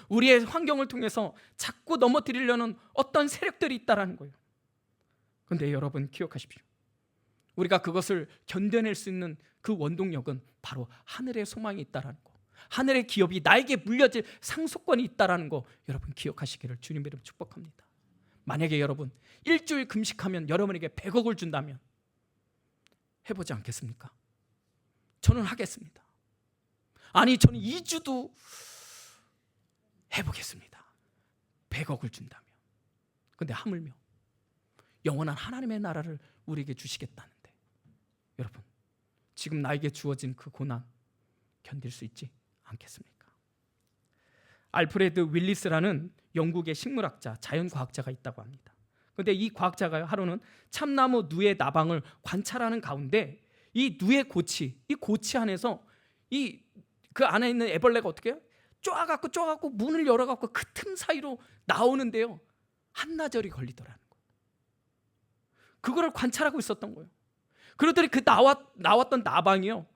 우리의 환경을 통해서 자꾸 넘어뜨리려는 어떤 세력들이 있다라는 거예요. 그런데 여러분 기억하십시오. 우리가 그것을 견뎌낼 수 있는 그 원동력은 바로 하늘의 소망이 있다라는 거, 하늘의 기업이 나에게 물려질 상속권이 있다라는 거 여러분 기억하시기를 주님 이름 축복합니다. 만약에 여러분 일주일 금식하면 여러분에게 100억을 준다면 해보지 않겠습니까? 저는 하겠습니다. 아니 저는 2주도 해보겠습니다. 100억을 준다면. 근데 하물며 영원한 하나님의 나라를 우리에게 주시겠다는데, 여러분 지금 나에게 주어진 그 고난 견딜 수 있지 않겠습니까? 알프레드 윌리스라는 영국의 식물학자, 자연과학자가 있다고 합니다. 그런데 이 과학자가 하루는 참나무 누의 나방을 관찰하는 가운데 이 누의 고치, 이 고치 안에서 그 안에 있는 애벌레가 어떻게 해요? 쪼아갖고 문을 열어갖고 그 틈 사이로 나오는데요, 한나절이 걸리더라는 거예요. 그거를 관찰하고 있었던 거예요. 그러더니 그 나왔던 나방이요,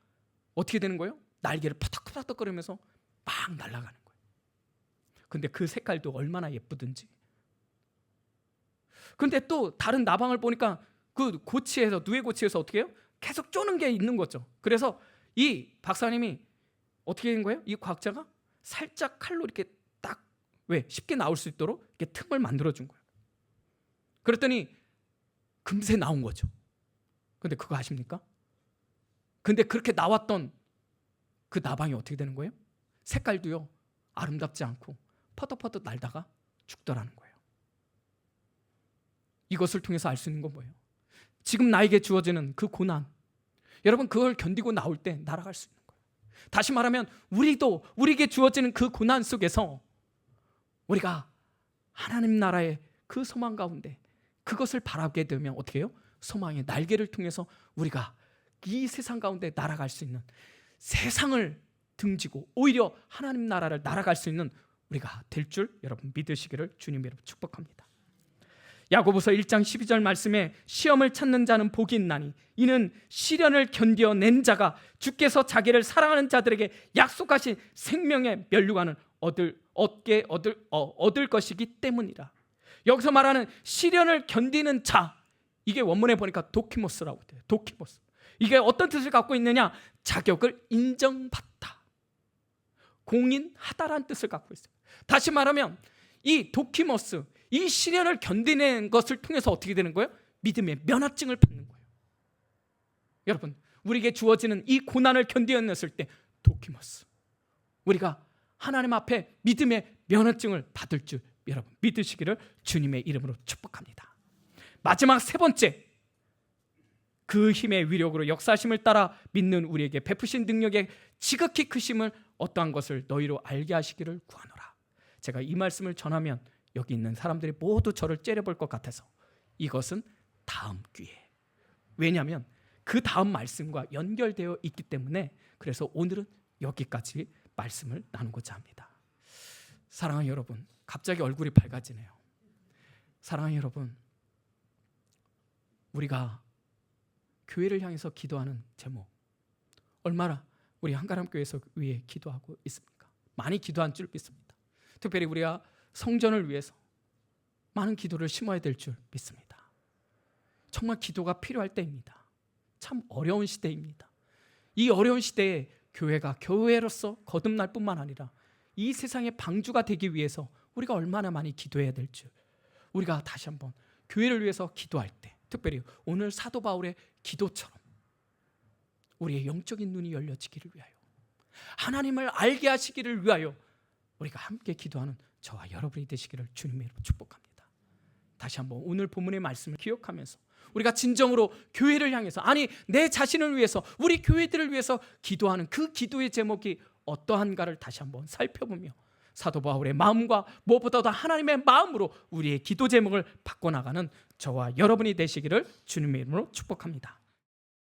어떻게 되는 거예요? 날개를 퍼덕퍼덕거리면서 막 날아가는 거예요. 근데 그 색깔도 얼마나 예쁘든지. 근데 또 다른 나방을 보니까 그 고치에서, 누의 고치에서 어떻게 해요? 계속 쪼는 게 있는 거죠. 그래서 이 박사님이 어떻게 된 거예요? 이 과학자가 살짝 칼로 이렇게 딱, 왜? 쉽게 나올 수 있도록 이렇게 틈을 만들어준 거예요. 그랬더니 금세 나온 거죠. 근데 그거 아십니까? 근데 그렇게 나왔던 그 나방이 어떻게 되는 거예요? 색깔도요, 아름답지 않고 퍼덕퍼덕 날다가 죽더라는 거예요. 이것을 통해서 알 수 있는 건 뭐예요? 지금 나에게 주어지는 그 고난, 여러분 그걸 견디고 나올 때 날아갈 수 있는 거예요. 다시 말하면 우리에게 주어지는 그 고난 속에서 우리가 하나님 나라의 그 소망 가운데 그것을 바라게 되면 어떻게 해요? 소망의 날개를 통해서 우리가 이 세상 가운데 날아갈 수 있는, 세상을 등지고 오히려 하나님 나라를 날아갈 수 있는 우리가 될 줄 여러분 믿으시기를 주님 여러분 축복합니다. 야고보서 1장 12절 말씀에 시험을 찾는 자는 복이 있나니 이는 시련을 견뎌낸 자가 주께서 자기를 사랑하는 자들에게 약속하신 생명의 면류관을 얻을 것이기 때문이라. 여기서 말하는 시련을 견디는 자, 이게 원문에 보니까 도키모스라고 돼요. 도키모스. 이게 어떤 뜻을 갖고 있느냐? 자격을 인정받다, 공인하다라는 뜻을 갖고 있어요. 다시 말하면 이 도키모스, 이 시련을 견디는 것을 통해서 어떻게 되는 거예요? 믿음의 면허증을 받는 거예요. 여러분 우리에게 주어지는 이 고난을 견뎌냈을 때 도키모스, 우리가 하나님 앞에 믿음의 면허증을 받을 줄 여러분 믿으시기를 주님의 이름으로 축복합니다. 마지막 세 번째, 그 힘의 위력으로 역사하심을 따라 믿는 우리에게 베푸신 능력의 지극히 크심을 어떠한 것을 너희로 알게 하시기를 구하노라. 제가 이 말씀을 전하면 여기 있는 사람들이 모두 저를 째려볼 것 같아서 이것은 다음 기회에, 왜냐하면 그 다음 말씀과 연결되어 있기 때문에, 그래서 오늘은 여기까지 말씀을 나누고자 합니다. 사랑하는 여러분, 갑자기 얼굴이 밝아지네요. 사랑하는 여러분, 우리가 교회를 향해서 기도하는 제목, 얼마나 우리 한가람교회에서 위해 기도하고 있습니까? 많이 기도한 줄 믿습니다. 특별히 우리가 성전을 위해서 많은 기도를 심어야 될 줄 믿습니다. 정말 기도가 필요할 때입니다. 참 어려운 시대입니다. 이 어려운 시대에 교회가 교회로서 거듭날 뿐만 아니라 이 세상의 방주가 되기 위해서 우리가 얼마나 많이 기도해야 될 줄, 우리가 다시 한번 교회를 위해서 기도할 때, 특별히 오늘 사도 바울의 기도처럼 우리의 영적인 눈이 열려지기를 위하여, 하나님을 알게 하시기를 위하여 우리가 함께 기도하는 저와 여러분이 되시기를 주님의 이름으로 축복합니다. 다시 한번 오늘 본문의 말씀을 기억하면서 우리가 진정으로 교회를 향해서, 아니 내 자신을 위해서, 우리 교회들을 위해서 기도하는 그 기도의 제목이 어떠한가를 다시 한번 살펴보며 사도 바울의 마음과 무엇보다도 하나님의 마음으로 우리의 기도 제목을 바꿔나가는 저와 여러분이 되시기를 주님의 이름으로 축복합니다.